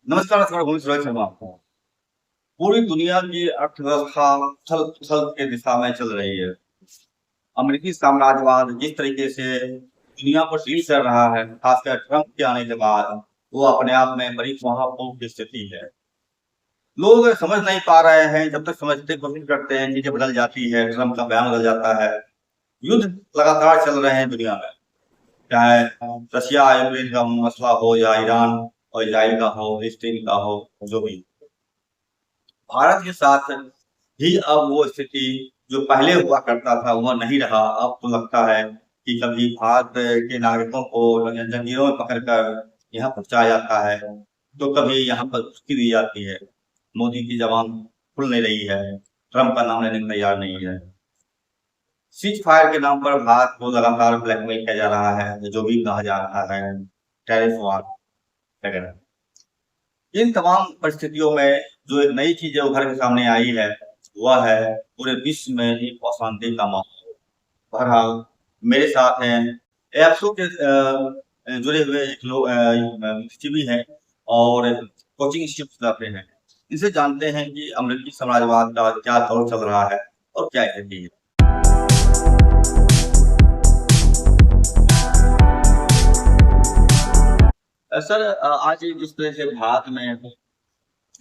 नमस्कार, मैं सुरेश शर्मा। पूरी दुनिया की अर्थव्यवस्था उछल-पुछल के दिशा में चल रही है। अमेरिकी साम्राज्यवाद जिस तरीके से दुनिया को डील कर रहा है, खासकर ट्रंप के आने के बाद, वो अपने आप में बड़ी महापूर्ण की स्थिति है। लोग समझ नहीं पा रहे हैं, जब तक समझने की कोशिश करते हैं, चीज़ें बदल जाती है, ट्रंप का बयान बदल जाता है। युद्ध लगातार चल रहे हैं दुनिया में, चाहे रशिया यूक्रेन का मसला हो या ईरान और इज़राइल का हो, फिलिस्तीन का हो, जो भी। भारत के साथ ही अब वो स्थिति जो पहले हुआ करता था वो नहीं रहा। अब तो लगता है कि कभी भारत के नागरिकों को जंजीरों में पकड़कर यहाँ पहुँचाया जाता है, तो कभी यहाँ पर उसकी दी जाती है। मोदी की ज़बान खुल नहीं रही है, ट्रंप का नाम लेने को तैयार नहीं है। सीज़ फायर के नाम पर भारत को लगातार ब्लैकमेल किया जा रहा है, जो भी कहा जा रहा है, टैरिफ वार वगैरह। इन तमाम परिस्थितियों में जो एक नई चीज़ उभर के सामने आई है, वह है पूरे विश्व में एक अशांति का माहौल। बहरहाल मेरे साथ हैं एएफसू के जुड़े हुए एक लोग भी हैं और कोचिंग इंस्टीट्यूट चलाते हैं। इनसे जानते हैं कि अमेरिकी साम्राज्यवाद का क्या दौर चल रहा है और क्या स्थिति है। सर, आज जिस तरह से भारत में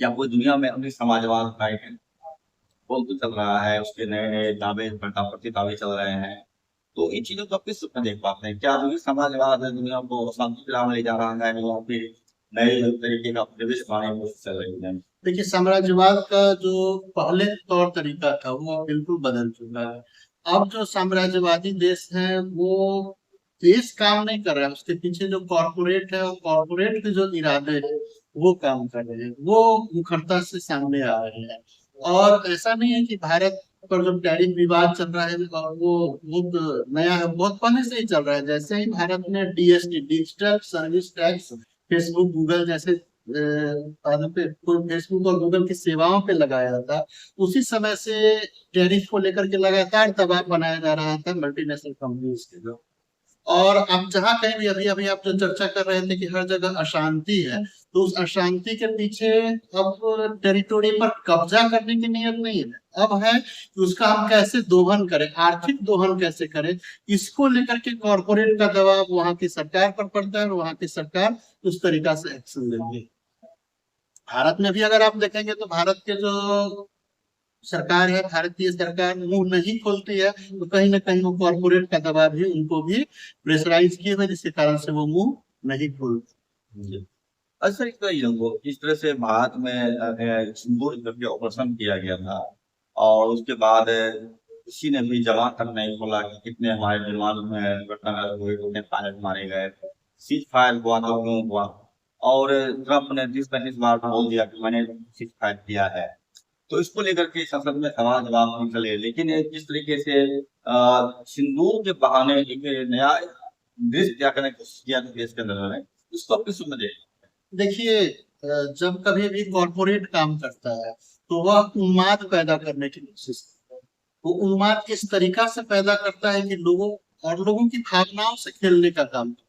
या पूरी दुनिया में अभी समाजवाद का एक बहुत चल रहा है, उसके नए-नए दावे प्रति दावे चल रहे हैं। तो इन चीज़ों को आप किस रूप में देख पाते हैं? क्या अभी भी समाजवाद दुनिया को अशांति की राह में ले जा रहा है या फिर नए तरीके का परिवेश बनाने की कोशिश चल रही है? देखिए, साम्राज्यवाद का जो पहले तौर तरीका था वो बिल्कुल बदल चुका है। अब जो साम्राज्यवादी देश हैं वो देश काम नहीं कर रहा है, उसके पीछे जो कॉर्पोरेट है और कॉर्पोरेट के जो इरादे हैं वो काम कर रहे हैं, वो मुखरता से सामने आ रहे हैं। और ऐसा नहीं है कि भारत पर जो टैरिफ विवाद चल रहा है और वो बहुत नया है, बहुत पहले से ही चल रहा है। जैसे ही भारत ने DST digital service tax Facebook Google जैसे पे फेसबुक और गूगल की सेवाओं पे लगाया था, उसी समय से टैरिफ को लेकर के लगातार दबाव बनाया जा रहा था मल्टीनेशनल कंपनीज के जो। और अब जहाँ कहीं भी अभी अभी आप जो चर्चा कर रहे थे कि हर जगह अशांति है, तो उस अशांति के पीछे अब टेरिटोरी पर कब्जा करने की नियत नहीं है। अब है कि उसका हम कैसे दोहन करें, आर्थिक दोहन कैसे करें, इसको लेकर के कॉर्पोरेट का दबाव वहाँ की सरकार पर पड़ता है और वहाँ की सरकार उस तरीका से एक्शन लेती है। भारत में भी अगर आप देखेंगे तो भारत के जो सरकार है, भारतीय सरकार मुंह नहीं खोलती है, तो कहीं ना कहीं वो कॉर्पोरेट का दबाव भी उनको भी प्रेशराइज किए हुए, जिसके कारण से वो मुंह नहीं खोलती। जी। अच्छा, एक तो ये वो जिस तरह से भारत में सिंदूर करके ऑपरेशन किया गया था और उसके बाद किसी ने भी जबान तक नहीं खोला कि कितने हमारे विमान में घटना हुए, कितने पायलट मारे गए, सीज फायर हुआ तो क्यों हुआ। और ट्रंप ने 30-35 बार बोल दिया कि मैंने सीज फायर किया है। तो इसको लेकर के संसद में सवाल जवाब निकले, लेकिन जिस तरीके से सिंदूर के बहाने एक नया दृश्य क्या करने की कोशिश किया था देश के अंदर में, उसको आप किस रूप में देखते हैं? देखिए, जब कभी भी कॉर्पोरेट काम करता है तो वह उन्माद पैदा करने की कोशिश करता है। वो उन्माद किस तरीका से पैदा करता है कि लोगों की भावनाओं से खेलने का काम करता है।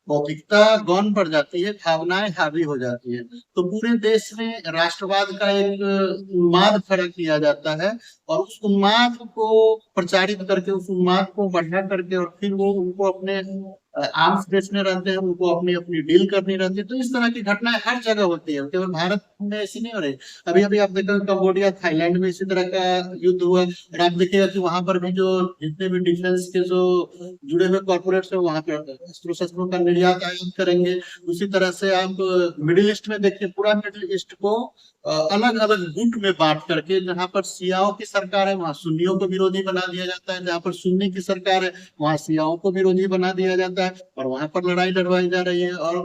भौतिकता गौन पड़ जाती है, भावनाएं हावी हो जाती है, तो पूरे देश में राष्ट्रवाद का एक उन्माद खड़ा किया जाता है और उस उन्माद को प्रचारित करके, उस उन्माद को बढ़ा करके और फिर वो उनको अपने आर्म्स बेचने रहते हैं, उनको अपनी अपनी डील करनी रहती है। तो इस तरह की घटनाएं हर जगह होती है, केवल भारत में ऐसी नहीं हो रही। अभी अभी आप देखो कंबोडिया थाईलैंड में इसी तरह का युद्ध हुआ और आप देखिएगा कि वहां पर भी जो जितने भी डिफेंस के जो जुड़े हुए कॉर्पोरेट्स है वहां पर अस्त्रों शस्त्रों का निर्यात आयात करेंगे। उसी तरह से आप मिडिल ईस्ट में देखिए, पूरा मिडिल ईस्ट को अलग अलग गुट में बांट करके, जहां पर शियाओं की सरकार है वहां सुन्नियों को विरोधी बना दिया जाता है, जहां पर सुन्नी की सरकार है वहां शियाओं को विरोधी बना दिया जाता है और वहां पर लड़ाई लड़वाई जा रही है। और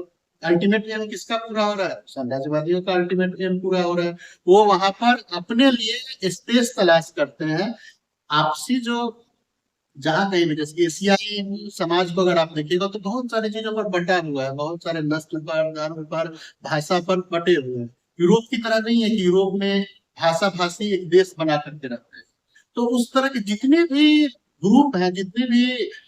अल्टीमेट एम किसका पूरा हो रहा है? साम्राज्यवादियों का अल्टीमेट एम पूरा हो रहा है। वो वहां पर अपने लिए स्पेस तलाश करते हैं। आपसी जो जहाँ कहीं भी, जैसे एशियाई समाज को अगर आप देखिएगा तो बहुत सारी चीजों पर बटा हुआ है, बहुत सारे नस्ल पर, धर्म पर, भाषा पर बटे हुए हैं। यूरोप की तरह नहीं है कि यूरोप में भाषा भाषी एक देश बना करके रखते हैं। तो उस तरह के जितने भी ग्रुप हैं, जितने भी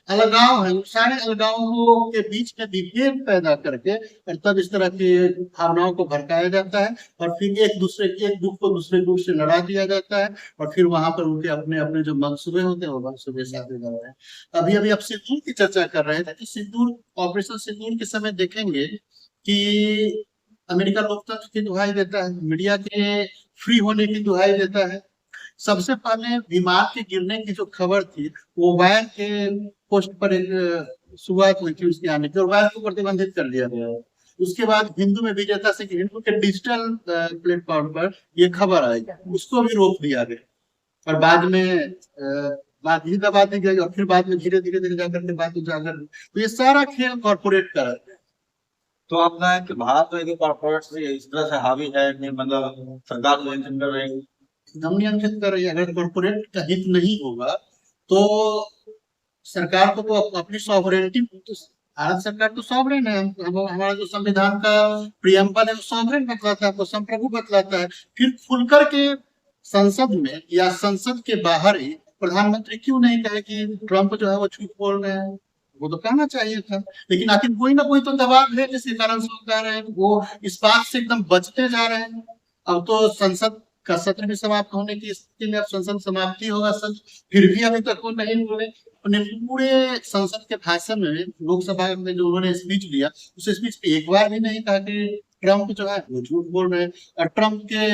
अलगाव हैं, उन सारे अलगावों के बीच में विभेद पैदा करके और तब इस तरह की भावनाओं को भड़काया जाता है और फिर एक ग्रुप को दूसरे ग्रुप से लड़ा दिया जाता है और फिर वहां पर उनके अपने अपने जो मंसूबे होते हैं वो मंसूबे साधे जा रहे हैं। अभी अभी आप सिंदूर की चर्चा कर रहे थे कि सिंदूर, ऑपरेशन सिंदूर के समय देखेंगे कि अमेरिका लोकतंत्र की दुहाई देता है, मीडिया के फ्री होने की दुहाई देता है। सबसे पहले विमान के गिरने की जो खबर थी वो वायर के पोस्ट पर एक शुरुआत हुई थी उसके आने की और वायर को प्रतिबंधित कर दिया गया। उसके बाद हिंदू में विजेता से कि हिंदू के डिजिटल प्लेटफॉर्म पर ये खबर आई, उसको भी रोक दिया गया और बाद में बात ही दबा दी गई और फिर बाद में धीरे धीरे धीरे जाकर के बात उजागर हुई। तो ये सारा खेल कॉर्पोरेट का है। तो आपका है कि भारत में जो कॉर्पोरेट से इस तरह से हावी है कि मतलब सरकार नियंत्रण कर रही है, एकदम नियंत्रित कर रही है। अगर कॉर्पोरेट का हित नहीं होगा तो सरकार को तो अपनी सॉवरेनिटी, भारत सरकार तो सॉवरेन है। हमारा जो संविधान का प्रियम्बल है वो सॉवरेन बतलाता है, वो संप्रभु बतलाता है। फिर खुलकर के संसद में या संसद के बाहर ही प्रधानमंत्री क्यों नहीं कहे कि ट्रंप जो है वो झूठ बोल रहे हैं? वो तो कहना चाहिए था, लेकिन आखिर कोई ना कोई तो दबाव है जिसके कारण से वो कह रहे हैं। वो इस बात से एकदम बचते जा रहे हैं। अब तो संसद का सत्र भी समाप्त होने की स्थिति में, अब संसद समाप्ति होगा सत्र, फिर भी अभी तक वो नहीं हुए। उन्हें पूरे संसद के भाषण में, लोकसभा में जो उन्होंने स्पीच दिया उस स्पीच पे एक बार भी नहीं कहा कि ट्रंप जो है वो झूठ बोल रहे हैं। और ट्रंप के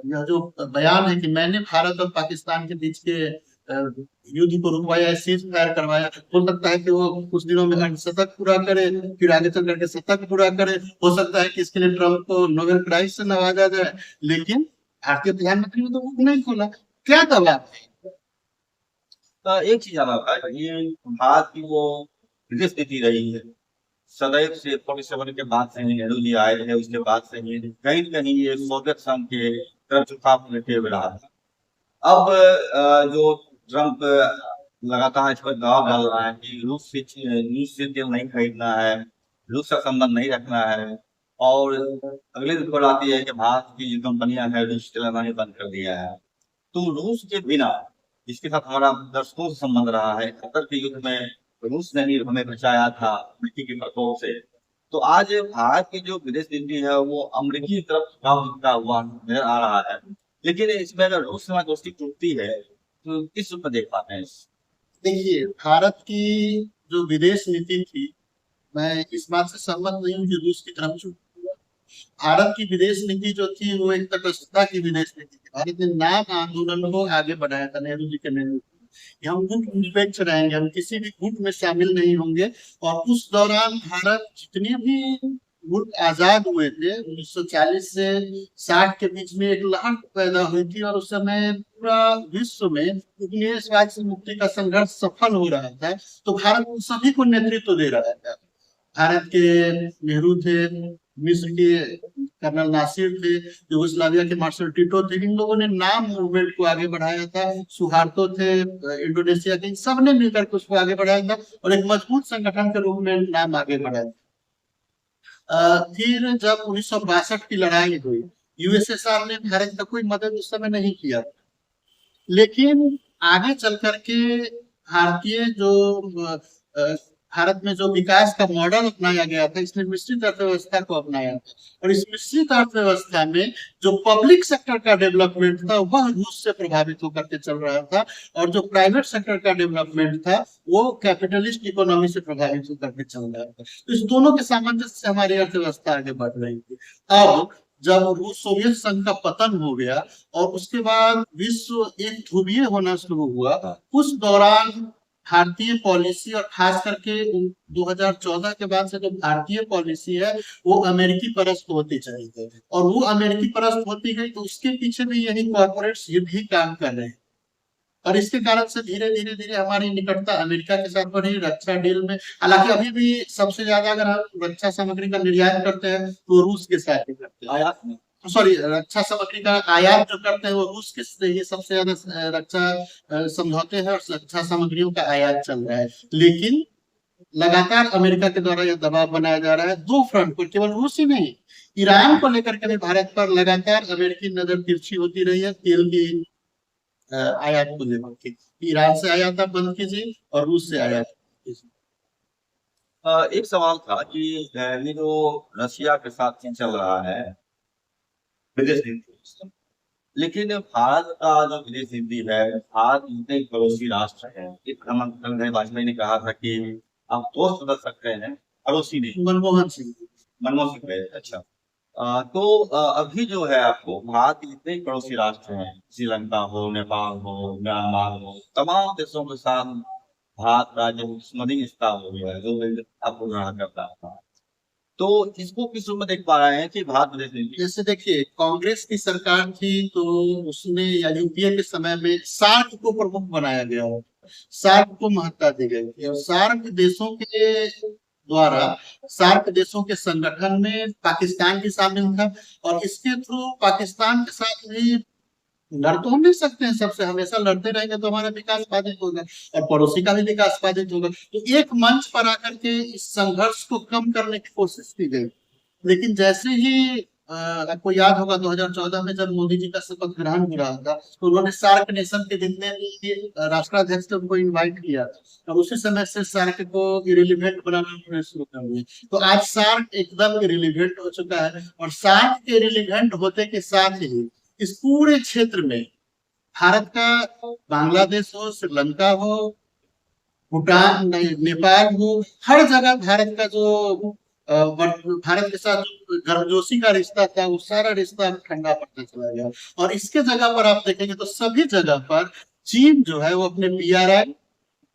यह जो बयान है कि मैंने भारत और पाकिस्तान के बीच के युद्ध को रुकवाया, सीज फायर करवाया, हो सकता है कि वो कुछ दिनों में अर्धशतक पूरा करे, फिर आगे चल करके शतक पूरा करे। हो सकता है कि इसके लिए ट्रंप को नोबेल प्राइज से नवाजा जाए, लेकिन भारतीय प्रधानमंत्री ने तो मुंह नहीं खोला। क्या दबाव है? तो एक चीज अलग है, ये भारत की वो विदेश नीति रही है सदैव से। 47 के बाद से ही नेहरू जी आए थे, उसके बाद से ही कहीं न कहीं ये सोवियत संघ के तरफ झुकाव लेते हुए रहा था। अब जो ट्रंप लगातार इस पर दबाव डाल रहा है कि रूस से तेल नहीं खरीदना है, रूस से संबंध नहीं रखना है, और अगली रिपोर्ट आती है कि भारत की जो कंपनियां हैं रूस तेल बनाने बंद कर दिया है। तो रूस के बिना, जिसके साथ हमारा दशकों से संबंध रहा है, कतर के युद्ध में रूस ने ही हमें बचाया था अमेरिकी के प्रकोप से। तो आज भारत की जो विदेश नीति है वो अमेरिकी की तरफ झुकाव दिखता हुआ नजर आ रहा है। लेकिन इसमें अगर रूस से हमारी दोस्ती टूटती है तो किस रूप में देख पाते हैं? देखिए, भारत की जो विदेश नीति थी, मैं इस बात से सहमत नहीं हूँ कि रूस की तरफ झुक। भारत की विदेश नीति जो थी वो एक तटस्थता की विदेश नीति थी। भारत ने नाम आंदोलन को आगे बढ़ाया था नेहरू जी के नेतृत्व में। हम गुट निरपेक्ष रहेंगे, हम किसी भी गुट में शामिल नहीं होंगे। और उस दौरान भारत जितने भी मुल्क आजाद हुए थे 1940 से 60 के बीच में एक लहर पैदा हुई थी और उस समय पूरा विश्व में उपनिवेशवाद से मुक्ति का संघर्ष सफल हो रहा था। तो भारत उन सभी को नेतृत्व दे रहा था। भारत के नेहरू थे, मिस्र के कर्नल नासिर थे, यूगोस्लाविया के मार्शल टिटो थे। इन लोगों ने नाम मूवमेंट को आगे बढ़ाया था। सुहार्तो थे इंडोनेशिया के, सबने मिलकर के उसको आगे बढ़ाया था और एक मजबूत संगठन के रूप में नाम आगे बढ़ाया। फिर जब 1962 की लड़ाई हुई, यूएसएसआर ने भारत का कोई मदद उस समय नहीं किया, लेकिन आगे चल करके भारतीय जो भारत में जो विकास का मॉडल अपनाया गया था, इसने मिश्रित अर्थव्यवस्था को अपनाया था। और इस मिश्रित अर्थव्यवस्था में जो पब्लिक सेक्टर का डेवलपमेंट था वह रूस से प्रभावित होकर के चल रहा था, और जो प्राइवेट सेक्टर का डेवलपमेंट था वो कैपिटलिस्ट इकोनॉमी से प्रभावित होकर के चल रहा था। तो इस दोनों के सामंजस्य से हमारी अर्थव्यवस्था आगे बढ़ रही थी। अब जब रूस सोवियत संघ का पतन हो गया और उसके बाद विश्व एक ध्रुवीय होना शुरू हुआ, उस दौरान भारतीय पॉलिसी और खास करके 2014 के बाद से जो भारतीय पॉलिसी है वो अमेरिकी परस्त होती चली गई, और वो अमेरिकी परस्त होती गई तो उसके पीछे भी यही कॉर्पोरेट्स ही काम कर रहे हैं। और इसके कारण से धीरे धीरे धीरे हमारी निकटता अमेरिका के साथ बढ़ी। रक्षा डील में हालांकि अभी भी सबसे ज्यादा अगर हम रक्षा सामग्री का निर्यात करते हैं तो रूस के साथ ही करते हैं। आयात में, सॉरी, रक्षा सामग्री का आयात जो करते हैं वो रूस के, ये सबसे ज्यादा रक्षा समझौते हैं और रक्षा सामग्रियों का आयात चल रहा है। लेकिन लगातार अमेरिका के द्वारा यह दबाव बनाया जा रहा है दो फ्रंट पर, केवल रूस ही नहीं, ईरान को लेकर के भी भारत पर लगातार अमेरिकी नजर तिरछी होती रही है। तेल की आयात को लेकर के, ईरान से आयात आप बंद कीजिए और रूस से आयात कीजिए। एक सवाल था कि ये जो रशिया के साथ चल रहा है विदेश नीति, लेकिन भारत का जो विदेश नीति है, भारत एक पड़ोसी राष्ट्र है। एक प्रधानमंत्री वाजपेयी ने कहा था कि आप दोस्त बदल सकते हैं, पड़ोसी नहीं। मनमोहन सिंह। मनमोहन सिंह है, अच्छा। तो अभी जो है आपको भारत के जितने भी पड़ोसी राष्ट्र हैं, श्रीलंका हो, नेपाल हो, म्यांमार हो, तमाम देशों के साथ भारत का जो दुश्मनी रिश्ता हो गया है, जो आपको ग्रहण करता था, तो इसको किस रूप में देख पा रहे हैं कि भारत विदेश नीति? जैसे देखिए, कांग्रेस की सरकार थी तो उसने या यूपीए के समय में सार्क को प्रमुख बनाया गया, सार्क को महत्ता दी गई थी और सार्क देशों के द्वारा, सार्क देशों के संगठन में पाकिस्तान भी शामिल था और इसके थ्रू पाकिस्तान के साथ भी लड़ तो हम नहीं सकते हैं सबसे, हमेशा लड़ते रहेंगे तो हमारा विकास बाधित होगा और पड़ोसी का भी विकास बाधित होगा। तो एक मंच पर आकर के इस संघर्ष को कम करने की कोशिश की गई, लेकिन जैसे ही आपको याद होगा 2014 में जब मोदी जी का शपथ ग्रहण हो रहा था तो उन्होंने सार्क नेशन के जितने भी राष्ट्राध्यक्ष थे उनको इन्वाइट किया और उसी समय से सार्क को इरिलीवेंट बनाना उन्होंने शुरू कर दिया। तो आज सार्क एकदम इरिलीवेंट हो चुका है और सार्क के इरिलीवेंट होते के साथ ही इस पूरे क्षेत्र में भारत का, बांग्लादेश हो, श्रीलंका हो, भूटान, नेपाल हो, हर जगह भारत का जो भारत के साथ जो गर्मजोशी का रिश्ता था वो सारा रिश्ता ठंडा पड़ता चला गया और इसके जगह पर आप देखेंगे तो सभी जगह पर चीन जो है वो अपने PRI,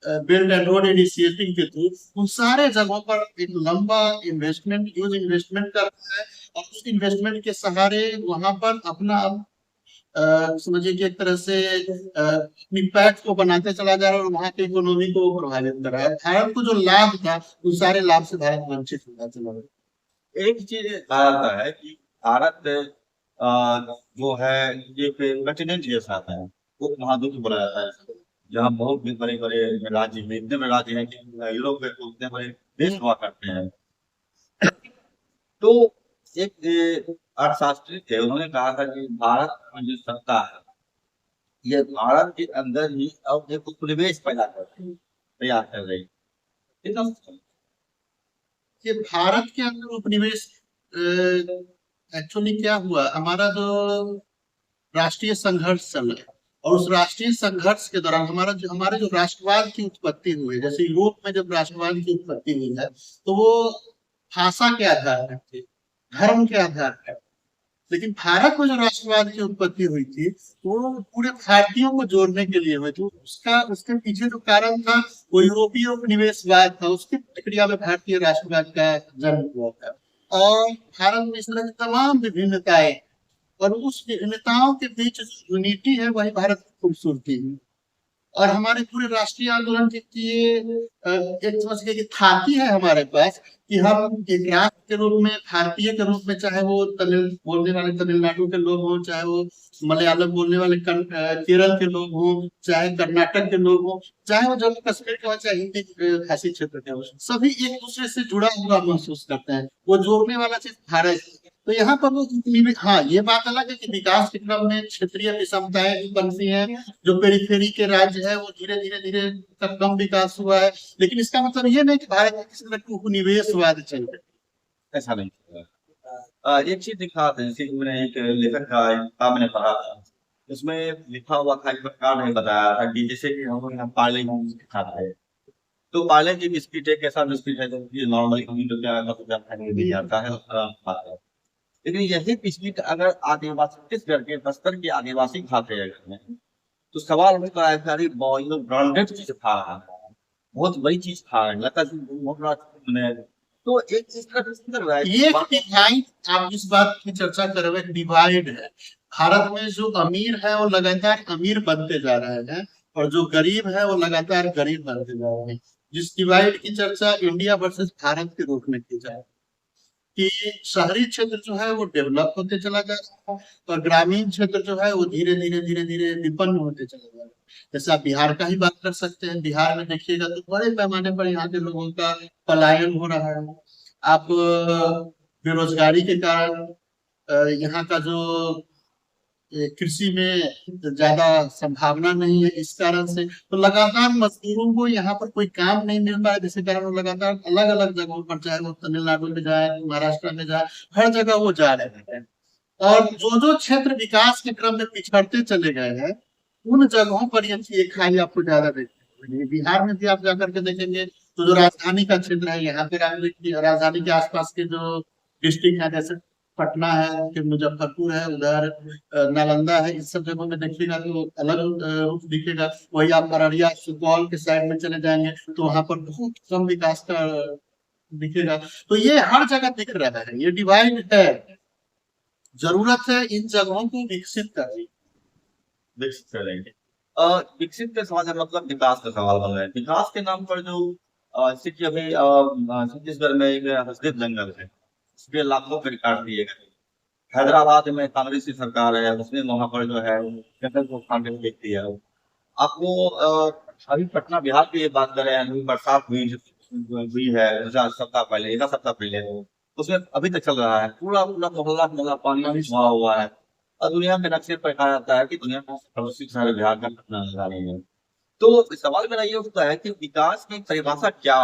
build and road initiative के थ्रू उन सारे जगहों पर एक लंबा इन्वेस्टमेंट, ह्यूज इन्वेस्टमेंट कर रहा है और उस इन्वेस्टमेंट के सहारे वहां पर अपना समझिए कि एक तरह से अपनी पैठ को बनाते चला जा रहा है और वहां की इकोनॉमी को प्रभावित कर रहा है। भारत को जो लाभ था उन सारे लाभ से भारत वंचित होता चला गया। एक चीज कहा जाता है कि भारत जो है ये कंटिनेंट जैसा है, वो महाद्वीप बोला जाता है, जहाँ बहुत भी बड़े बड़े राज्य में, इतने बड़े राज्य हैं कि यूरोप में तो उतने बड़े देश हुआ करते हैं। तो एक अर्थशास्त्री थे, उन्होंने कहा था कि भारत में जो सत्ता है ये भारत के अंदर ही अब एक उपनिवेश पैदा कर रही है, तैयार कर रही है। एकदम कि भारत के अंदर उपनिवेश एक्चुअली क्या हुआ, हमारा जो राष्ट्रीय संघर्ष चल रहा है और उस राष्ट्रीय संघर्ष के दौरान हमारे जो राष्ट्रवाद की उत्पत्ति हुई, जैसे यूरोप में जब राष्ट्रवाद की उत्पत्ति हुई है तो वो भाषा के आधार पर थी, धर्म के आधार पर, लेकिन भारत में जो राष्ट्रवाद की उत्पत्ति हुई थी वो पूरे भारतीयों को जोड़ने के लिए हुई थी। उसके पीछे जो कारण था वो यूरोपीय उपनिवेशवाद था, उसकी प्रक्रिया में भारतीय राष्ट्रवाद का जन्म हुआ था और भारत में इस तरह की तमाम विभिन्नताएं और उस विभिन्नताओं के बीच जो यूनिटी है वही भारत की खूबसूरती है। और हमारे पूरे राष्ट्रीय आंदोलन की ये एक समझ के थाती है हमारे पास कि हम एक राष्ट्र के रूप में, भारतीय के रूप में, चाहे वो तमिल बोलने वाले तमिलनाडु के लोग हों, चाहे वो मलयालम बोलने वाले केरल के लोग हों, चाहे कर्नाटक के लोग हों, चाहे वो जम्मू कश्मीर के हों, चाहे हिंदी भाषी क्षेत्र के हों, सभी एक दूसरे से जुड़ा हुआ महसूस करते हैं। वो जोड़ने वाला चीज भारत है। तो यहाँ पर वो हाँ, ये बात अलग है कि विकास के क्रम में क्षेत्रीय विषमताएं भी बनती हैं, जो पेरिफेरी के राज्य है वो धीरे धीरे धीरे कम विकास हुआ है, लेकिन इसका मतलब ये नहीं कि भारत में किसी तरह की उपनिवेशवाद चल रहा है। ऐसा नहीं। एक चीज दिखा था, जैसे कि मैंने एक लेखक का किताब मैंने पढ़ा था, उसमें लिखा हुआ था, एक प्रकार नहीं बताया था कि जैसे कि हम यहाँ पार्ले खाते हैं तो पार्ले की बिस्किट एक ऐसा बिस्किट है जो नॉर्मली हम लोग खाने नहीं जाता है, खाता है। लेकिन यही बिस्किट अगर आदिवासी, छत्तीसगढ़ के बस्तर के आदिवासी खाते हैं घर में, तो सवाल उनका है कि अरे ये लोग ब्रांडेड चीज खा रहा है, बहुत बड़ी चीज खा रहे हैं, लगता है कि बहुत बड़ा मैंने। तो एक चीज का लग रहा है ये डिवाइड, आप जिस बात की चर्चा कर रहे हैं डिवाइड है। भारत में जो अमीर है वो लगातार अमीर बनते जा रहे हैं और जो गरीब है वो लगातार गरीब बनते जा रहे हैं। जिस डिवाइड की चर्चा इंडिया वर्सेस भारत के रूप में की जाए कि शहरी क्षेत्र जो है वो डेवलप होते चला जा रहा है और ग्रामीण क्षेत्र जो है वो धीरे धीरे धीरे धीरे विपन्न होते चला जा रहा है। जैसे आप बिहार का ही बात कर सकते हैं, बिहार में देखिएगा तो बड़े पैमाने पर यहाँ के लोगों का पलायन हो रहा है। आप बेरोजगारी के कारण यहाँ का जो कृषि में ज्यादा संभावना नहीं है, इस कारण से तो लगातार मजदूरों को यहाँ पर कोई काम नहीं मिल पा रहा, जिसके कारण वो लगातार अलग अलग जगहों पर, चाहे वो तमिलनाडु में जाए, महाराष्ट्र में जाए, हर जगह वो जा रहे हैं। और जो जो क्षेत्र विकास के क्रम में पिछड़ते चले गए हैं, उन जगहों पर ये खाई आपको ज्यादा देखने को मिलेगी। बिहार में भी आप जाकर के देखेंगे तो जो राजधानी का क्षेत्र है, यहाँ पे राजधानी के आसपास के जो डिस्ट्रिक्ट है, जैसे पटना है, फिर मुजफ्फरपुर है, उधर नालंदा है, इस सब जगहों में देखिएगा तो अलग रूप दिखेगा। वही आप अररिया सुपौल के साइड में चले जाएंगे तो वहां पर बहुत कम विकास का दिखेगा। तो ये हर जगह दिख रहा है, ये डिवाइड है। जरूरत है इन जगहों को विकसित करने, विकसित करेंगे। विकसित के समाज का मतलब विकास का सवाल बन रहा है। विकास के नाम पर जो जैसे कि अभी छत्तीसगढ़ में एक हसदेव जंगल है, उसके लाखों पेड़ काट दिए गए। हैदराबाद में कांग्रेस की सरकार है, उसने वहां पर जो है जंगल को उखाड़ के फेंक दिया है। आपको अभी पटना बिहार की बात करें, अभी बरसात हुई है सप्ताह पहले, एक सप्ताह पहले, उसमें अभी तक चल रहा है। पूरा पूरा मोहल्ला मोहल्ला पानी में छुआ हुआ है। और दुनिया के नक्शे पर कहा जाता है कि दुनिया का प्रदूषित शहर बिहार का पटना राजधानी है। तो सवाल मेरा ये उठता है कि विकास की परिभाषा क्या,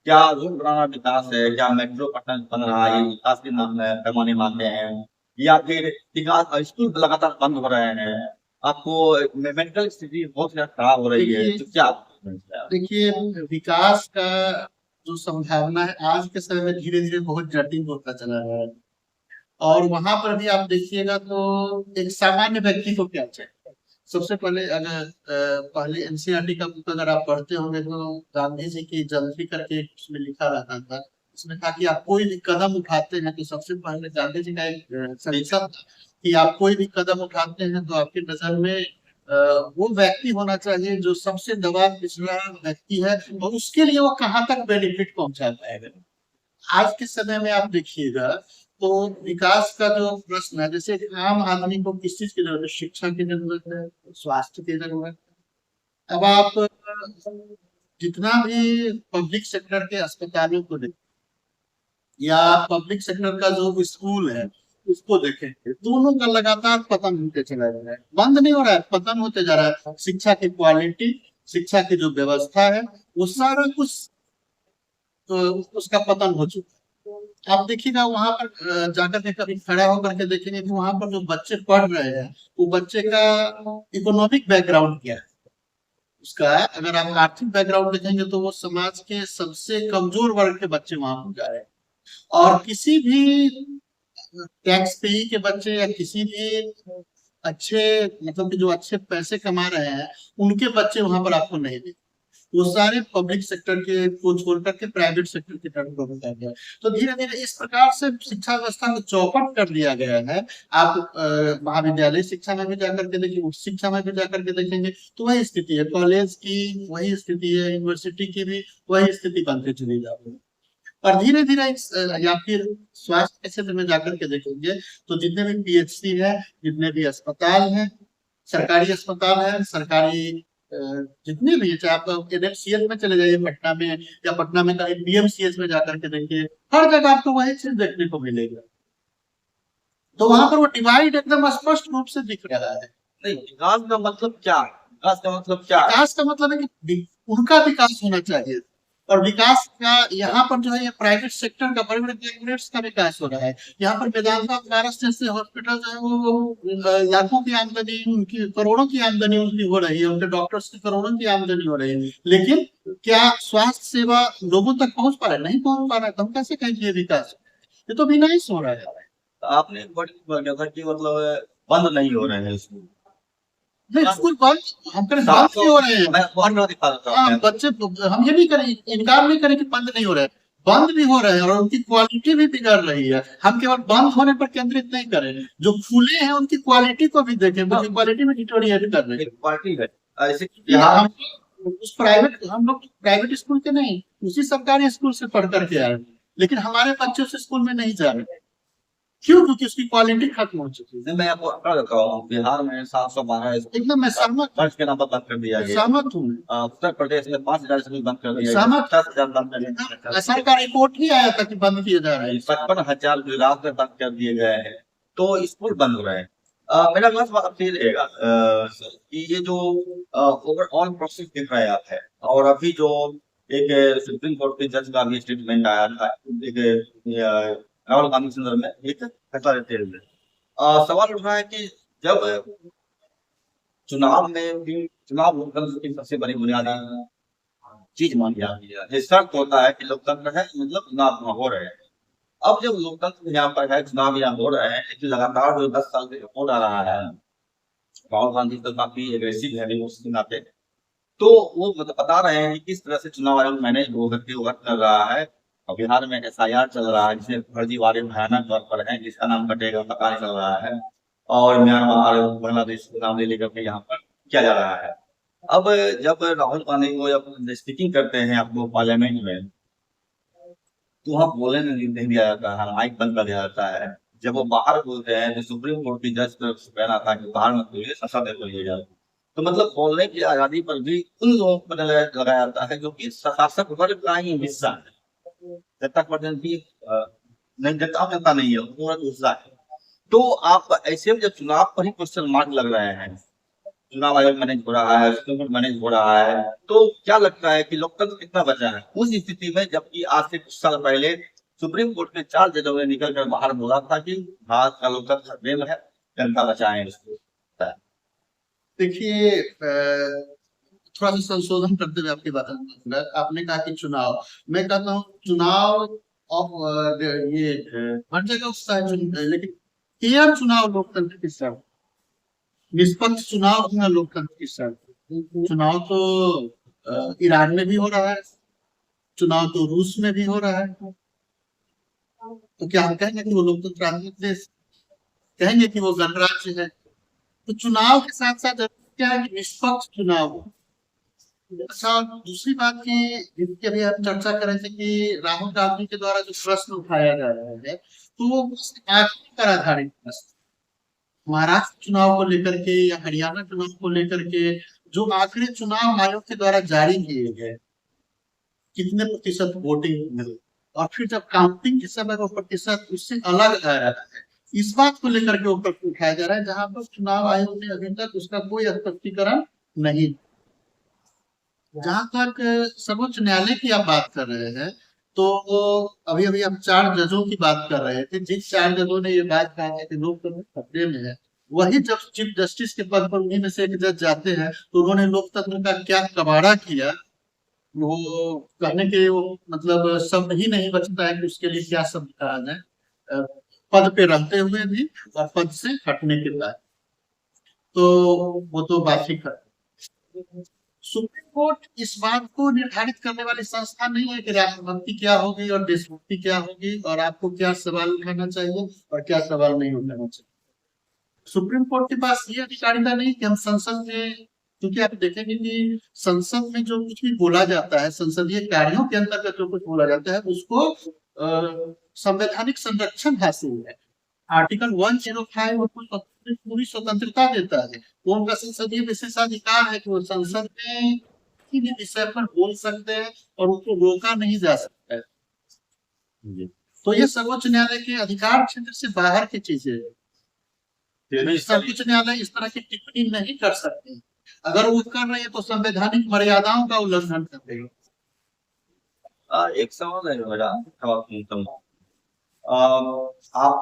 क्या रोड बनाना विकास है, क्या मेट्रो पटना बन रहा है ये विकास के नाम में पैमाने मानते हैं, या फिर विकास स्कूल लगातार बंद हो रहे हैं, आपको मेंटल स्थिति बहुत ज्यादा खराब हो रही है, तो क्या? देखिए, विकास का जो संभावना है आज के समय में धीरे धीरे बहुत जटिल होता चला रहा है। और वहां पर भी आप देखिएगा तो एक सामान्य व्यक्ति को क्या चाहिए। सबसे पहले अगर पहले एनसीईआरटी का बुक अगर आप पढ़ते होंगे तो गांधी जी की जल्दी करके उसमें लिखा रहता था, उसमें था कि आप कोई भी कदम उठाते हैं तो सबसे पहले गांधी जी का एक संकल्प था कि आप कोई भी कदम उठाते हैं तो आपकी नजर में वो व्यक्ति होना चाहिए जो सबसे दबा पिछड़ा व्यक्ति है, और उसके लिए वो कहाँ तक बेनिफिट पहुंचा पाएगा। आज के समय में आप देखिएगा तो विकास का जो प्रश्न है, जैसे आम आदमी को किस चीज की जरूरत है, शिक्षा की जरूरत है, स्वास्थ्य की जरूरत है। अब आप जितना भी पब्लिक सेक्टर के अस्पतालों को देखें या पब्लिक सेक्टर का जो स्कूल है उसको देखें, दोनों का लगातार पतन होते चला जा रहा है, बंद नहीं हो रहा है, पतन होते जा रहा है। शिक्षा की क्वालिटी, शिक्षा की जो व्यवस्था है, वो सारा कुछ उसका पतन हो चुका है। आप देखिएगा वहां पर जाकर के कभी खड़ा होकर के देखेंगे कि वहां पर जो बच्चे पढ़ रहे हैं वो बच्चे का इकोनॉमिक बैकग्राउंड क्या है, उसका अगर आप आर्थिक बैकग्राउंड देखेंगे तो वो समाज के सबसे कमजोर वर्ग के बच्चे वहां पर जा रहे हैं। और किसी भी टैक्स पेई के बच्चे या किसी भी अच्छे मतलब कि जो अच्छे पैसे कमा रहे हैं उनके बच्चे वहां पर आपको नहीं दिखते, वो सारे पब्लिक सेक्टर के को छोड़ करके प्राइवेट सेक्टर की तरफ बढ़ गया। तो धीरे धीरे इस प्रकार से शिक्षा व्यवस्था को चौपट कर दिया गया है। आप महाविद्यालय शिक्षा में भी जाकर के देखिए, उच्च शिक्षा में भी जाकर के देखेंगे तो वही स्थिति है, कॉलेज की वही स्थिति है, यूनिवर्सिटी की भी वही स्थिति बनते चली जा रही है। और धीरे धीरे या फिर स्वास्थ्य के क्षेत्र में जाकर के देखेंगे तो जितने भी पीएचसी है, जितने भी अस्पताल हैं, सरकारी अस्पताल है, सरकारी जितने भी, चाहे आप एनएमसीएच में चले जाइए पटना में, या पटना में कहीं पीएमसीएच में जाकर के देखिए, हर जगह आपको वही चीज देखने को मिलेगा। तो वहां पर वो डिवाइड एकदम स्पष्ट रूप से दिख रहा है। नहीं, विकास का मतलब क्या? विकास का मतलब क्या? विकास का मतलब है कि उनका विकास होना चाहिए, और विकास का यहाँ पर जो है ये प्राइवेट सेक्टर का, बड़े-बड़े कॉर्पोरेट्स का विकास हो रहा है। यहाँ पर वेदांता पारस जैसे हॉस्पिटल जो है वो लाखों की आमदनी, उनकी करोड़ों की आमदनी उनकी हो रही है, उनके डॉक्टर्स की करोड़ों की आमदनी हो रही है, लेकिन क्या स्वास्थ्य सेवा लोगों तक पहुंच पा रहा है? नहीं पहुंच पा रहा है। तो हम कैसे कहेंगे ये विकास? ये तो विनाश हो रहा है। आपने एक वर्ड बोला था कि मतलब बंद नहीं हो रहे हैं स्कूल। नहीं, स्कूल बंद हम करें, बंद नहीं हो रहे हैं। मैं बहुत दिखा देता हाँ, हूँ। बच्चे हम ये नहीं करें, इनकार नहीं करें कि बंद नहीं हो रहे हैं, बंद भी हो रहे हैं और उनकी क्वालिटी भी बिगड़ रही है। हम केवल बंद होने पर केंद्रित नहीं करें, जो खुले हैं उनकी क्वालिटी को भी देखें, उनकी क्वालिटी में डिटोरिएट कर रहे हैं। क्वालिटी है ऐसे हम हम लोग प्राइवेट स्कूल के नहीं, उसी सरकारी स्कूल से पढ़ करके आए, लेकिन हमारे बच्चे उस स्कूल में नहीं जा रहे। क्यों? क्योंकि उसकी क्वालिटी खत्म हो चुकी है। मैं आपको आंकड़ा देता हूँ, बिहार में 712 एकदम मैं सहमत खर्च के नाम पर बंद कर दिया गया। सहमत हूँ। उत्तर प्रदेश में 5000 स्कूल बंद कर दिया गया, सहमत। 10,000 बंद कर दिया गया, असर का रिपोर्ट ही आया था कि बंद किए जा रहे हैं। 55,000 गुजरात में बंद कर दिए गए हैं। तो स्कूल बंद हो रहे हैं। मेरा मत आपसे ये रहेगा सर, कि ये जो ओवरऑल प्रोसेस दिख रहा है और अभी जो एक सुप्रीम कोर्ट के जज का भी स्टेटमेंट आया था एक राहुल गांधी के संदर्भ में एक फैसला देते हुए सवाल उठ रहा है कि जब चुनाव में भी चुनाव लोकतंत्र की सबसे बड़ी बुनियादी चीज मानी जाती है। ये शर्त होता है कि लोकतंत्र है मतलब चुनाव हो रहे हैं। अब जब लोकतंत्र यहाँ पर है, चुनाव यहाँ हो रहे हैं, लेकिन लगातार जो 10 साल से हो रहा है, राहुल गांधी तो काफी एग्रेसिव है उसके नाते, तो वो बता रहे हैं कि किस तरह से चुनाव आयोग मैनेज हो करके वर्क कर रहा है। और बिहार में एसआईआर चल रहा है जिसमें फर्जीवाड़े भयानक तौर पर है, जिसका नाम कटेगा पता नहीं चल रहा है, और म्यांमार और बांग्लादेश के नाम ले लेकर के यहाँ पर किया जा रहा है। अब जब राहुल गांधी को जब स्पीकिंग करते हैं आपको पार्लियामेंट में, तो वहाँ बोलने नहीं दिया जाता है, माइक बंद कर दिया जाता है। जब वो बाहर बोलते हैं तो सुप्रीम कोर्ट की जज तरफ से कहना था कि बाहर मत बोलिए, संसद में बोलिए जाए। तो मतलब बोलने की आजादी पर भी उन लोगों पर लगाया जाता है जो कि शासक वर्ग का ही हिस्सा है। जनता पार्टी भी नहीं, जनता नहीं है, पूरा हिस्सा है। तो आप ऐसे में जब चुनाव पर ही क्वेश्चन मार्क लग रहे हैं, चुनाव आयोग मैनेज हो रहा है, सुप्रीम कोर्ट मैनेज हो रहा है, तो क्या लगता है कि लोकतंत्र कितना बचा है उस स्थिति में, जबकि आज से कुछ साल पहले सुप्रीम कोर्ट के 4 जजों ने निकल कर बाहर बोला था कि भारत का लोकतंत्र खतरे है, जनता बचाएं इसको। देखिए थोड़ा सा संशोधन करते हुए आपकी बात में, आपने कहा कि चुनाव, मैं कहता हूँ चुनाव और ये हर जगह होता है, लेकिन फेयर चुनाव लोकतंत्र की शर्त, निष्पक्ष चुनाव होना लोकतंत्र की शर्त। चुनाव तो ईरान में भी हो रहा है, चुनाव तो रूस में भी हो रहा है, तो क्या हम कहेंगे कि वो लोकतंत्रात्मक देश, कहेंगे कि वो गणराज्य है? तो चुनाव के साथ साथ क्या है कि निष्पक्ष चुनाव हो। अच्छा, दूसरी बात की जिनकी अभी हम चर्चा कर रहे थे कि राहुल गांधी के द्वारा जो प्रश्न उठाया जा रहा है, तो वो आंकड़े पर आधारित प्रश्न, महाराष्ट्र चुनाव को लेकर के या हरियाणा चुनाव को लेकर के जो आंकड़े चुनाव आयोग के द्वारा जारी किए गए, कितने प्रतिशत वोटिंग मिली, और फिर जब काउंटिंग के समय वो प्रतिशत उससे अलग आ रहा है, इस बात को लेकर के ऊपर उठाया जा रहा है, जहां पर चुनाव आयोग ने अभी तक उसका कोई स्पष्टीकरण नहीं। जहां तक सर्वोच्च न्यायालय की आप बात कर रहे हैं, तो अभी अभी हम 4 जजों की बात कर रहे थे, जिन 4 जजों ने ये बात कहा है कि लोकतंत्र खतरे में है, वही जब चीफ जस्टिस के पद पर उन्हीं में से एक जज जाते हैं, तो उन्होंने लोकतंत्र का क्या कबाड़ा किया, वो कहने के वो मतलब शब्द ही नहीं बचता है कि उसके लिए क्या शब्द कहा जाए, पद पे रहते हुए भी और पद से हटने के बाद, तो वो तो बात ही कर। सुप्रीम कोर्ट इस बात को निर्धारित करने वाली संस्था नहीं है कि राष्ट्रभक्ति क्या होगी और देशभक्ति क्या होगी, और आपको क्या सवाल उठाना चाहिए और क्या सवाल नहीं उठाना चाहिए। सुप्रीम कोर्ट के पास ये अधिकारिता नहीं कि हम संसद में, क्योंकि आप देखेंगे कि संसद में जो कुछ भी बोला जाता है, संसदीय कार्यों के अंतर्गत जो कुछ बोला जाता है, उसको संवैधानिक संरक्षण हासिल है। आर्टिकल 105 को पूरी स्वतंत्रता देता है, वो उनका संसदीय विशेषाधिकार है कि वो संसद में किसी भी विषय पर बोल सकते हैं और उनको रोका नहीं जा सकता है। तो ये सर्वोच्च न्यायालय के अधिकार क्षेत्र से बाहर की चीजें है। सर्वोच्च न्यायालय इस तरह की टिप्पणी नहीं कर सकते, अगर वो कर रहे हैं तो संवैधानिक मर्यादाओं का उल्लंघन कर रहे हैं। एक सवाल है मेरा, आप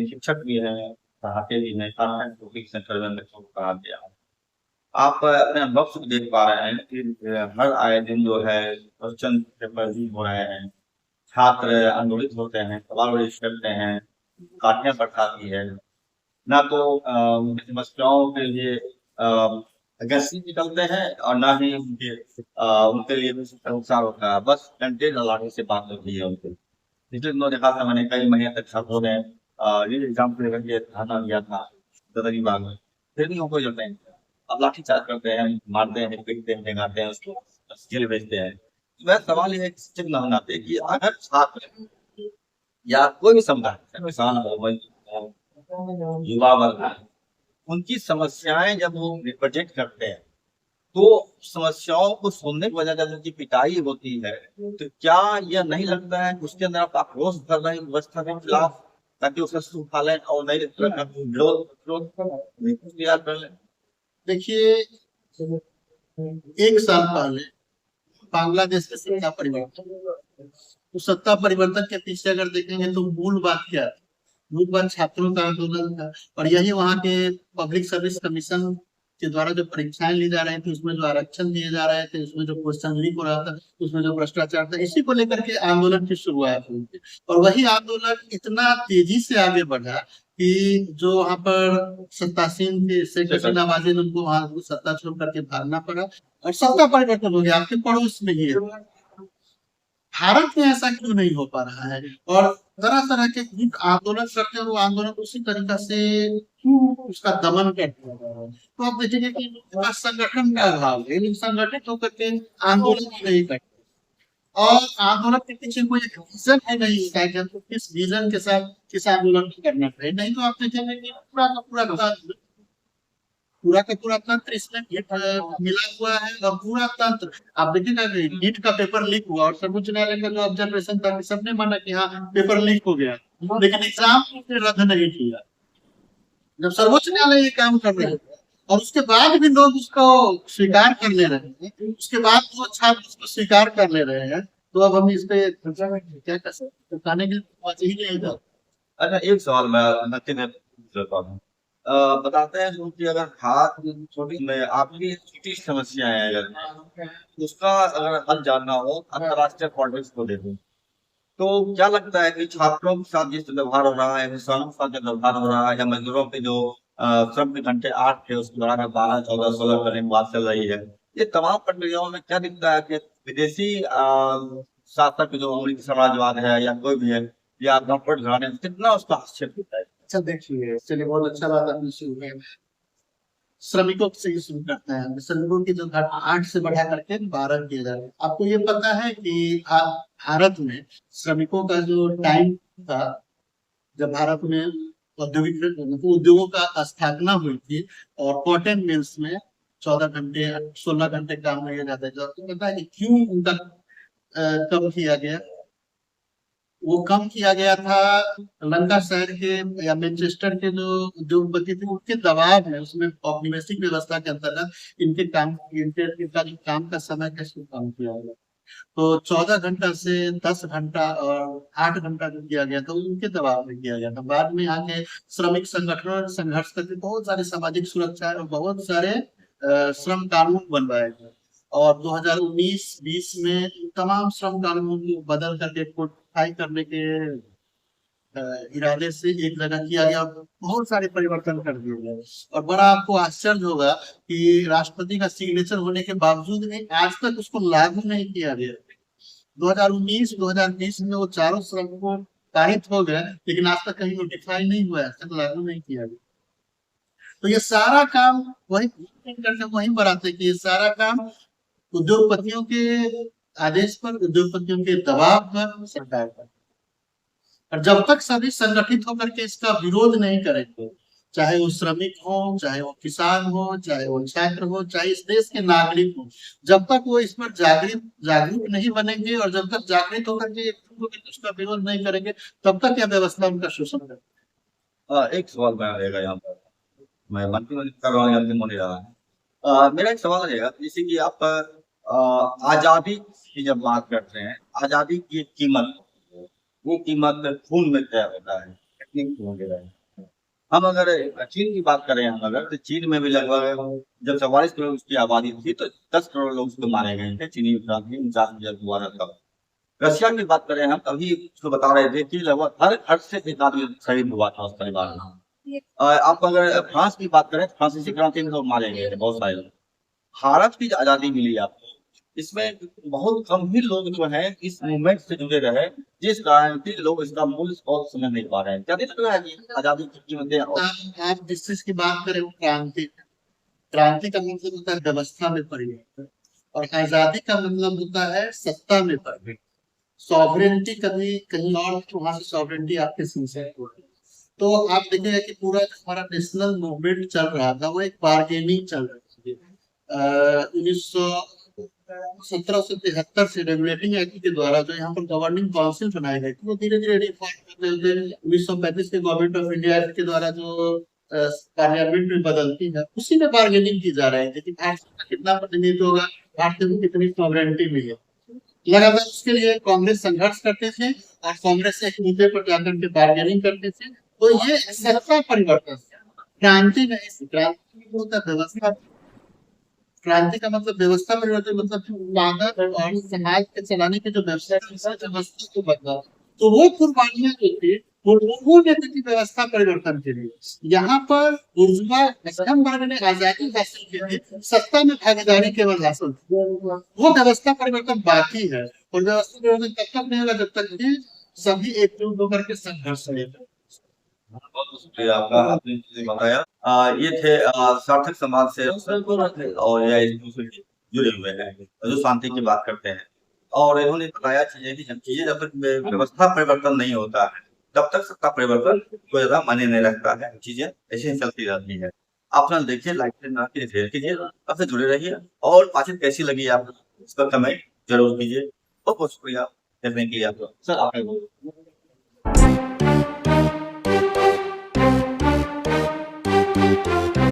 शिक्षक भी हैं, पढ़ाते भी हैं, कोचिंग सेंटर में बच्चों को पढ़ाते हैं, आप अपने अनुभव से देख पा रहे हैं कि हर आए दिन जो है क्वेश्चन पेपर लीक हो रहे हैं, छात्र आंदोलित होते हैं, सवाल करते हैं, काटियां बरसाती है, ना तो समस्याओं के लिए अगेंस्ट निकलते हैं और ना ही उनके लिए नुकसान होता है, बस डंडे लाने से बात होती है उनके। पिछले दिनों देखा था मैंने, कई महीने तक छात्रों ने एग्जाम को लेकर के धरना दिया था ददरी बाग में, फिर भी उनको जलते हैं, अब लाठीचार्ज करते हैं, मारते हैं, पीटते हैं, भगाते हैं, उसको जेल भेजते हैं। वह सवाल ये है कि शिक्षक न होना चाहिए कि अगर छात्र या कोई भी समुदाय, किसान हो, युवा वर्ग, उनकी समस्याएं जब वो रिप्रेजेंट करते हैं, तो समस्याओं को सुनने की वजह जब उनकी पिटाई होती है, तो क्या यह नहीं लगता है कि उसके अंदर आप आक्रोश कर रहे हैं व्यवस्था के खिलाफ, ताकि उसका सुखा लें और नई ग्रोथ ग्रोथ तैयार कर लें। देखिए, 1 साल पहले बांग्लादेश में सत्ता परिवर्तन, तो सत्ता परिवर्तन के पीछे अगर देखेंगे तो मूल बात क्या है? मूल बात छात्रों का आंदोलन था, और यही वहाँ के पब्लिक सर्विस कमीशन के द्वारा जो परीक्षाएं ली जा रही थी, उसमें जो आरक्षण दिए जा रहे थे, उसमें जो क्वेश्चन लीक हो रहा था, उसमें जो भ्रष्टाचार था, इसी को लेकर के आंदोलन की शुरुआत हुई थी। और वही आंदोलन इतना तेजी से आगे बढ़ा कि जो वहाँ पर सत्तासीन थे शेख हसीना वाजिद, उनको वहाँ सत्ता छोड़ करके भागना पड़ा और सत्ता परिवर्तन हो गया आपके पड़ोस में ही है। भारत में ऐसा क्यों नहीं हो पा रहा है? और तरह तरह के युद्ध आंदोलन करते हैं, वो आंदोलन उसी तरीका से क्यों उसका दमन करते हैं? तो आप देखेंगे कि इनका संगठन का अभाव है, लोग संगठित होकर के आंदोलन नहीं करते, और आंदोलन के पीछे कोई एक विजन है नहीं होता है कि हमको किस विजन के साथ किस आंदोलन को करना चाहिए। नहीं तो आप देखेंगे कि पूरा का पूरा तंत्र इसमें मिला हुआ है, और पूरा तंत्र आप देखिएगा कि नीट का पेपर लीक हुआ और सर्वोच्च न्यायालय का जो ऑब्जर्वेशन था कि सबने माना कि हाँ पेपर लीक हो गया, लेकिन एग्जाम रद्द नहीं किया। जब सर्वोच्च न्यायालय ये काम कर रहे थे और उसके बाद भी लोग उसको स्वीकार कर ले रहे हैं, उसके बाद वो छात्र उसको स्वीकार कर ले रहे हैं, तो अब हम इस पे क्या कर सकते? बताने के लिए ही नहीं था। अच्छा, एक सवाल मैं अंतिम में पूछ लेता हूँ। बताते हैं लोग कि अगर हाथ छोटी में आपकी छोटी समस्याएं हैं, अगर उसका अगर हल जानना हो अंतर्राष्ट्रीय पॉलिटिक्स को देखो, तो क्या लगता है कि छात्रों के साथ जिस व्यवहार हो रहा है, किसानों के साथ जो व्यवहार हो रहा है, या मजदूरों के जो श्रम के घंटे 8 थे उसके दौरान 12, 14, 16 करने की बात चल रही है, ये तमाम प्रक्रियाओं में क्या दिखता है कि विदेशी शासक जो अमेरिकी साम्राज्यवाद है या कोई भी है या गवर्नमेंट घराने कितना उसका हस्तक्षेप होता है? अच्छा, देखिए, चलिए, बहुत अच्छा बात आपने शुरू किया। श्रमिकों से ही शुरू करते हैं। श्रमिकों की जो घट 8 से बढ़ा करके 12 किया जा रहा है। आपको ये पता है कि भारत में श्रमिकों का जो टाइम था, जब भारत में उद्योगों का स्थापना हुई थी और कॉटन मिल्स में 14 घंटे 16 घंटे काम किया जाता है, तो आपको पता है कि क्यों उनका कम किया गया? वो कम किया गया था लंका शहर के या मैनचेस्टर के जो उद्योगपति थे, उनके दबाव है, उसमें औपनिवेशिक व्यवस्था के अंतर्गत इनका जो काम का समय कैसे कम किया गया। तो 14 घंटा से 10 घंटा और 8 घंटा जो किया गया था, उनके दबाव में किया गया था। बाद में आके श्रमिक संगठनों ने संघर्ष करके बहुत सारे सामाजिक सुरक्षा और बहुत सारे श्रम कानून बनवाए गए, और 2019-20 में तमाम श्रम कानूनों को बदल करके कोडिफाई करने के इरादे से एक जगह किया गया, और बहुत सारे परिवर्तन कर दिए गए। और बड़ा आपको आश्चर्य होगा कि राष्ट्रपति का सिग्नेचर होने के बावजूद भी आज तक उसको लागू नहीं किया गया। 2019-2020 में वो चारों श्रम को पारित हो गए, लेकिन आज तक कहीं नोटिफाई नहीं हुआ है, आज तक लागू नहीं किया गया। तो ये सारा काम वही बढ़ाते कि ये सारा काम उद्योगपतियों के आदेश पर, उद्योगपतियों के दबाव पर, सरकार पर। और जब तक सभी संगठित होकर के इसका विरोध नहीं करेंगे, चाहे वो श्रमिक हो, चाहे वो किसान हो, चाहे वो छात्र हो, चाहे इस देश के नागरिक हो, जब तक वो इस पर जागरूक नहीं बनेंगे और जब तक जागृत होकर के उसका विरोध नहीं करेंगे, तब तक यह व्यवस्था उनका शोषण करेगी। एक सवाल बना रहेगा यहाँ पर, मैं मंत्री कर रहा हूँ, अंतिम होने जा रहा है। मेरा एक सवाल रहेगा, जैसे कि आप आजादी की जब बात करते हैं, आजादी की कीमत, वो कीमत खून में तय होता है, कितनी खून वगैरह है। हम अगर चीन की बात करें, हम अगर तो चीन में भी लगभग जब 44 करोड़ उसकी आबादी थी तो 10 करोड़ लोग उसको मारे गए थे चीनी क्रांति 49 हुआ था। रशिया की बात करें हम, अभी उसको बता रहे थे कि लगभग हर घर से एक आदमी शहीद हुआ था उस परिवार में। आप अगर फ्रांस की बात करें, फ्रांसीसी क्रांति में लोग मारे गए थे बहुत सारे लोग। भारत की जो आजादी मिली आपको, इसमें बहुत कम ही लोग जो है इस मूवमेंट से जुड़े रहे, जिस कारण से लोग इसका मूल्य और समझ नहीं पा रहे हैं। क्या लग रहा है कि आजादी की कीमतें आप जिस चीज की बात करें वो क्रांति का मतलब होता है व्यवस्था में परिवर्तन, और आजादी का मतलब होता है सत्ता में परिवर्तन। सॉवरेनिटी कभी कहीं और, वहां से सॉवरेनिटी आपके सिंह हो। तो आप देखेंगे कि पूरा हमारा नेशनल मूवमेंट चल रहा था, वो एक बार्गेनिंग चल रही थी। 1773 से रेगुलेटिंग एक्ट के द्वारा जो यहाँ पर गवर्निंग काउंसिल बनाई गई थी वो धीरे धीरे रिफॉर्म करते हुए 1935 के गवर्नमेंट ऑफ इंडिया एक्ट के द्वारा जो पार्लियामेंट में बदलती है उसी में बार्गेनिंग की जा रही है कि भारत का कितना प्रतिनिधित्व होगा, भारत को कितनी सॉवरेनिटी मिली है। लगातार उसके लिए कांग्रेस संघर्ष करते थे और कांग्रेस एक मुद्दे पर जाकर के बार्गेनिंग करते थे। तो ये सत्ता परिवर्तन क्रांति नहीं थी, क्रांति होता व्यवस्था। क्रांति का मतलब व्यवस्था परिवर्तन, मतलब कानून और समाज के चलाने की जो व्यवस्था को बदला। तो वो कुर्बानियां जो थी वो लोगों ने दी थी व्यवस्था परिवर्तन के लिए। यहाँ पर बुर्जुआ मध्यम वर्ग ने आजादी हासिल की थी, सत्ता में भागीदारी केवल हासिल थी। वो व्यवस्था परिवर्तन बाकी है और व्यवस्था परिवर्तन तब तक नहीं होगा जब तक कि सभी एकजुट होकर के संघर्ष करेंगे। बहुत बहुत शुक्रिया आपका, आपने चीजें बताया। ये थे सार्थक समाज से और या इससे जुड़े हुए हैं जो शांति की बात करते हैं, और इन्होंने बताया चीजें कि जब तक व्यवस्था परिवर्तन नहीं होता है तब तक सत्ता परिवर्तन कोई ज्यादा मायने नहीं रखता है, चीजें ऐसे ही चलती रहती है। आप चैनल देखिए, लाइक कीजिए, शेयर कीजिए, आपसे जुड़े रहिए, और बातचीत कैसी लगी आपको इस पर कमेंट जरूर कीजिए। बहुत बहुत शुक्रिया देखने के लिए आपका।